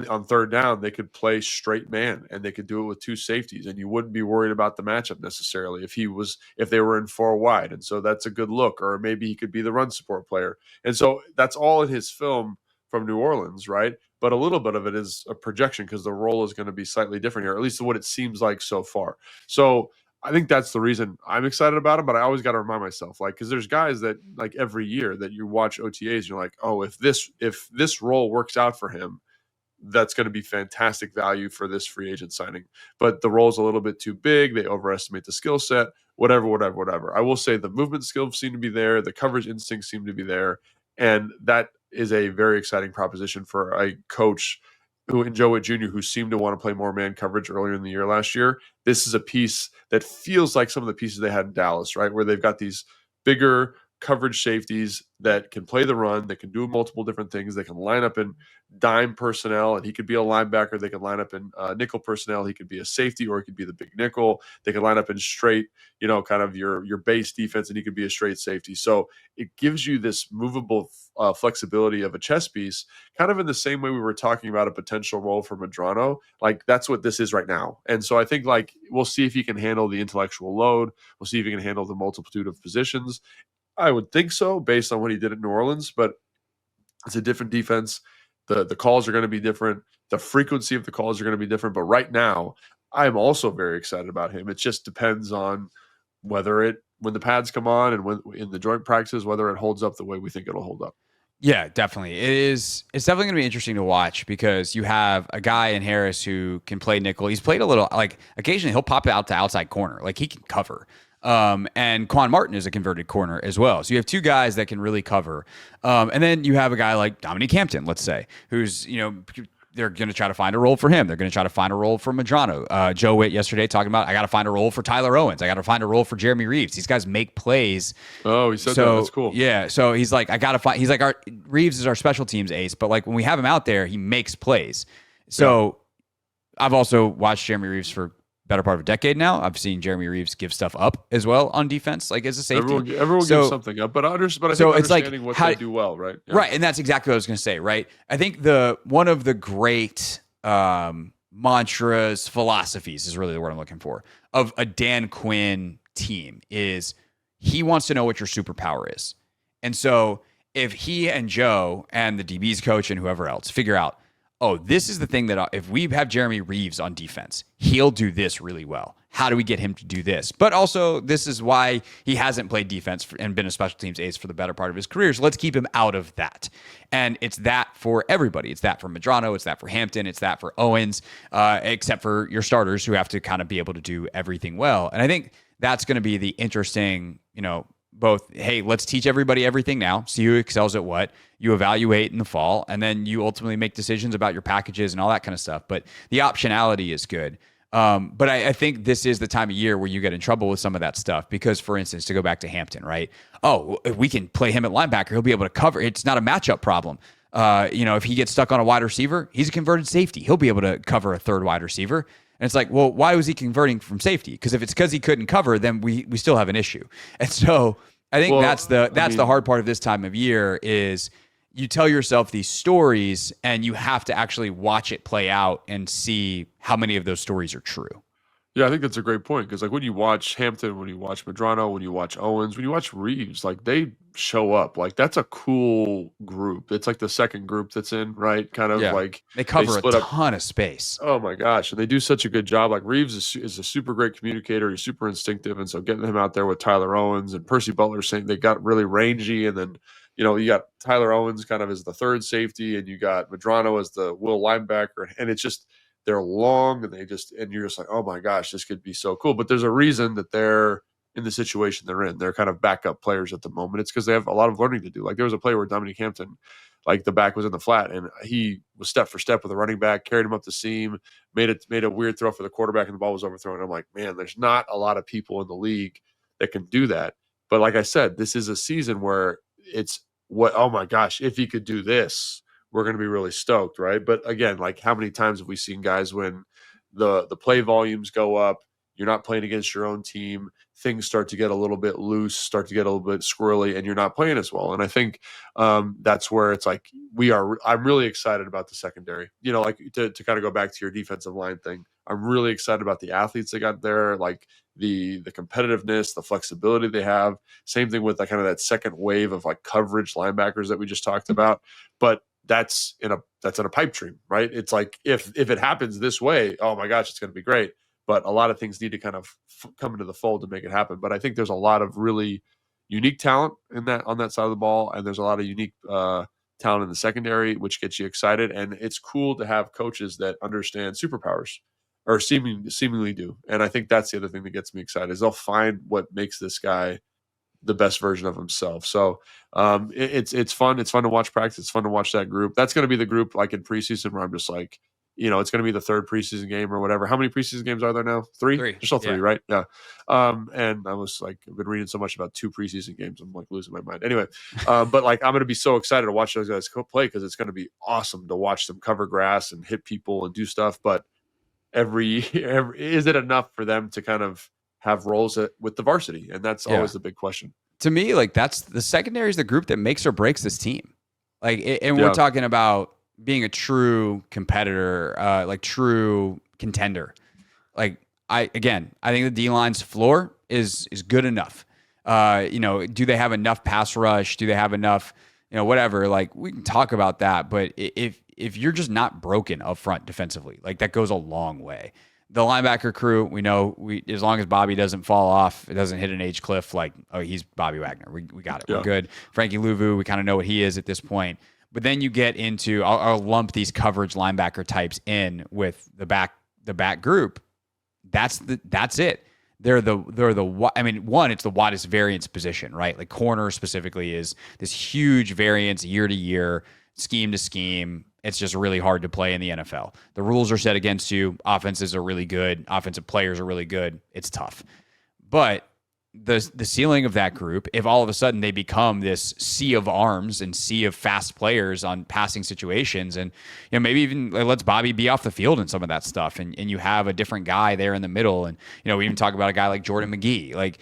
S3: on third down, they could play straight man and they could do it with two safeties, and you wouldn't be worried about the matchup necessarily if they were in four wide. And so that's a good look. Or maybe he could be the run support player. And so that's all in his film from New Orleans, right? But a little bit of it is a projection because the role is going to be slightly different here, at least what it seems like so far. So I think that's the reason I'm excited about him, but I always got to remind myself, like, because there's guys that, like, every year that you watch OTAs, and you're like, oh, if this role works out for him, that's going to be fantastic value for this free agent signing. But the role's a little bit too big. They overestimate the skill set, whatever. I will say the movement skills seem to be there. The coverage instincts seem to be there. And that is a very exciting proposition for a coach who, in Joe Witt Jr., who seemed to want to play more man coverage earlier in the year last year. This is a piece that feels like some of the pieces they had in Dallas, right? Where they've got these bigger coverage safeties that can play the run, that can do multiple different things. They can line up in dime personnel, and he could be a linebacker. They can line up in nickel personnel. He could be a safety, or he could be the big nickel. They can line up in straight, kind of your base defense, and he could be a straight safety. So it gives you this movable flexibility of a chess piece, kind of in the same way we were talking about a potential role for Medrano. Like, that's what this is right now. And so I think, like, we'll see if he can handle the intellectual load. We'll see if he can handle the multitude of positions. I would think so, based on what he did at New Orleans, but it's a different defense. The calls are going to be different. The frequency of the calls are going to be different. But right now, I'm also very excited about him. It just depends on when the pads come on and when in the joint practices, whether it holds up the way we think it'll hold up.
S2: Yeah, definitely. It's definitely going to be interesting to watch because you have a guy in Harris who can play nickel. He's played a little, like, occasionally he'll pop out to outside corner. Like, he can cover. And Quan Martin is a converted corner as well. So you have two guys that can really cover. And then you have a guy like Dominique Hampton, let's say, who's, they're going to try to find a role for him. They're going to try to find a role for Medrano. Joe Witt yesterday talking about, I got to find a role for Tyler Owens. I got to find a role for Jeremy Reeves. These guys make plays.
S3: Oh, he said that. That's cool.
S2: Yeah. So he's like, he's like, Reeves is our special teams ace, but, like, when we have him out there, he makes plays. So I've also watched Jeremy Reeves for better part of a decade now. I've seen Jeremy Reeves give stuff up as well on defense, like as a safety.
S3: Everyone gives something up, but I think it's understanding what they do well, right? Yeah.
S2: Right, and that's exactly what I was going to say, right? I think one of the great mantras, philosophies is really the word I'm looking for, of a Dan Quinn team is he wants to know what your superpower is. And so if he and Joe and the DB's coach and whoever else figure out, oh, this is the thing that if we have Jeremy Reeves on defense, he'll do this really well. How do we get him to do this? But also, this is why he hasn't played defense and been a special teams ace for the better part of his career. So let's keep him out of that. And it's that for everybody. It's that for Medrano. It's that for Hampton. It's that for Owens, except for your starters who have to kind of be able to do everything well. And I think that's going to be the interesting, both, hey, let's teach everybody everything now, see who excels at what, you evaluate in the fall, and then you ultimately make decisions about your packages and all that kind of stuff. But the optionality is good. But I think this is the time of year where you get in trouble with some of that stuff because, for instance, to go back to Hampton, right? Oh, if we can play him at linebacker, he'll be able to cover. It's not a matchup problem. If he gets stuck on a wide receiver, he's a converted safety. He'll be able to cover a third wide receiver. And it's like, well, why was he converting from safety? Because if it's because he couldn't cover, then we still have an issue. And so I think that's the hard part of this time of year is you tell yourself these stories and you have to actually watch it play out and see how many of those stories are true.
S3: Yeah, I think that's a great point because, like, when you watch Hampton, when you watch Medrano, when you watch Owens, when you watch Reeves, like, they show up. Like, that's a cool group. It's like the second group that's in, right? Kind of like
S2: they cover a ton of space.
S3: Oh my gosh, and they do such a good job. Like, Reeves is a super great communicator. He's super instinctive, and so getting him out there with Tyler Owens and Percy Butler saying they got really rangy, and then you got Tyler Owens kind of as the third safety, and you got Medrano as the will linebacker, and it's just they're long and and you're just like, oh my gosh, this could be so cool. But there's a reason that they're in the situation they're in. They're kind of backup players at the moment. It's because they have a lot of learning to do. Like there was a play where Dominique Hampton, like the back was in the flat, and he was step for step with the running back, carried him up the seam, made a weird throw for the quarterback, and the ball was overthrown. And I'm like, man, there's not a lot of people in the league that can do that. But like I said, this is a season where it's oh my gosh, if he could do this, we're going to be really stoked, right? But again, like how many times have we seen guys when the play volumes go up, you're not playing against your own team, things start to get a little bit loose, start to get a little bit squirrely, and you're not playing as well. And I think that's where it's like I'm really excited about the secondary. Like to kind of go back to your defensive line thing, I'm really excited about the athletes they got there, like the competitiveness, the flexibility they have. Same thing with kind of that second wave of like coverage linebackers that we just talked about. But that's in a pipe dream, right? It's like if it happens this way, oh my gosh, it's going to be great. But a lot of things need to kind of come into the fold to make it happen. But I think there's a lot of really unique talent on that side of the ball, and there's a lot of unique talent in the secondary, which gets you excited. And it's cool to have coaches that understand superpowers, or seemingly do. And I think that's the other thing that gets me excited is they'll find what makes this guy the best version of himself. So it's fun. It's fun to watch practice. It's fun to watch that group. That's going to be the group like in preseason where I'm just like, it's going to be the third preseason game or whatever. How many preseason games are there now? Three? Just all three, yeah. Right? Yeah. And I was like, I've been reading so much about 2 preseason games. I'm like losing my mind. Anyway, but like I'm going to be so excited to watch those guys play because it's going to be awesome to watch them cover grass and hit people and do stuff. But every is it enough for them to kind of have roles with the varsity? And that's always the big question.
S2: To me, like that's the secondary is the group that makes or breaks this team. Like, and we're talking about being a true competitor, like true contender. Like I think the D-line's floor is good enough. Do they have enough pass rush? Do they have enough, whatever, like we can talk about that. But if you're just not broken up front defensively, like that goes a long way. The linebacker crew, we know as long as Bobby doesn't fall off, it doesn't hit an age cliff, like, oh, he's Bobby Wagner. We got it. Yeah. We're good. Frankie Louvu, we kind of know what he is at this point. But then you get into, I'll lump these coverage linebacker types in with the back group. That's it. One, it's the widest variance position, right? Like corner specifically is this huge variance year to year, scheme to scheme. It's just really hard to play in the NFL. The rules are set against you. Offenses are really good. Offensive players are really good. It's tough. But the ceiling of that group, if all of a sudden they become this sea of arms and sea of fast players on passing situations, and maybe even lets Bobby be off the field in some of that stuff, and you have a different guy there in the middle, and we even talk about a guy like Jordan McGee. Like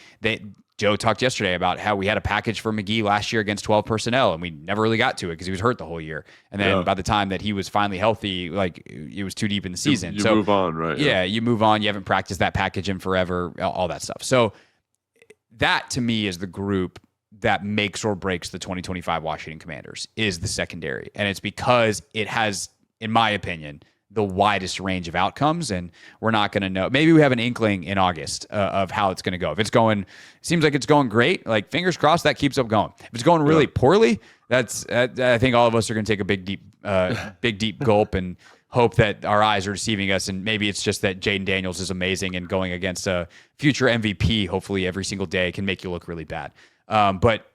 S2: Joe talked yesterday about how we had a package for McGee last year against 12 personnel, and we never really got to it because he was hurt the whole year. And then by the time that he was finally healthy, like it was too deep in the season.
S3: You move on, right?
S2: Yeah, you move on. You haven't practiced that package in forever, all that stuff. So that to me is the group that makes or breaks the 2025 Washington Commanders, is the secondary. And it's because it has, in my opinion, the widest range of outcomes, and we're not going to know. Maybe we have an inkling in August of how it's going to go. If it's going, seems like it's going great, like fingers crossed that keeps up going. If it's going really poorly, that's I think all of us are going to take a big deep gulp and hope that our eyes are deceiving us, and maybe it's just that Jaden Daniels is amazing and going against a future MVP, hopefully every single day, can make you look really bad. But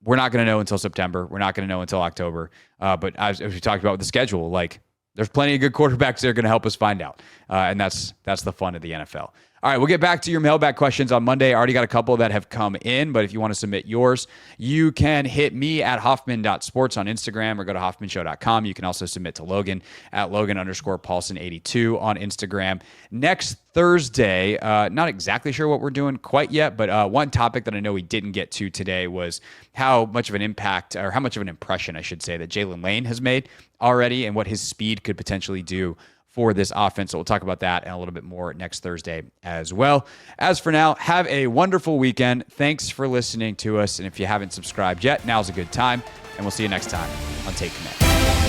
S2: we're not going to know until September. We're not going to know until October. But as we talked about with the schedule, like there's plenty of good quarterbacks that are going to help us find out. And that's the fun of the NFL. All right, we'll get back to your mailbag questions on Monday. I already got a couple that have come in, but if you want to submit yours, you can hit me at Hoffman.sports on Instagram or go to HoffmanShow.com. You can also submit to Logan at Logan_Paulson82 on Instagram. Next Thursday, not exactly sure what we're doing quite yet, but one topic that I know we didn't get to today was how much of an impact, or how much of an impression, I should say, that Jalen Lane has made already and what his speed could potentially do for this offense. So we'll talk about that and a little bit more next Thursday as well. As for now, have a wonderful weekend. Thanks for listening to us. And if you haven't subscribed yet, now's a good time. And we'll see you next time on Take Command.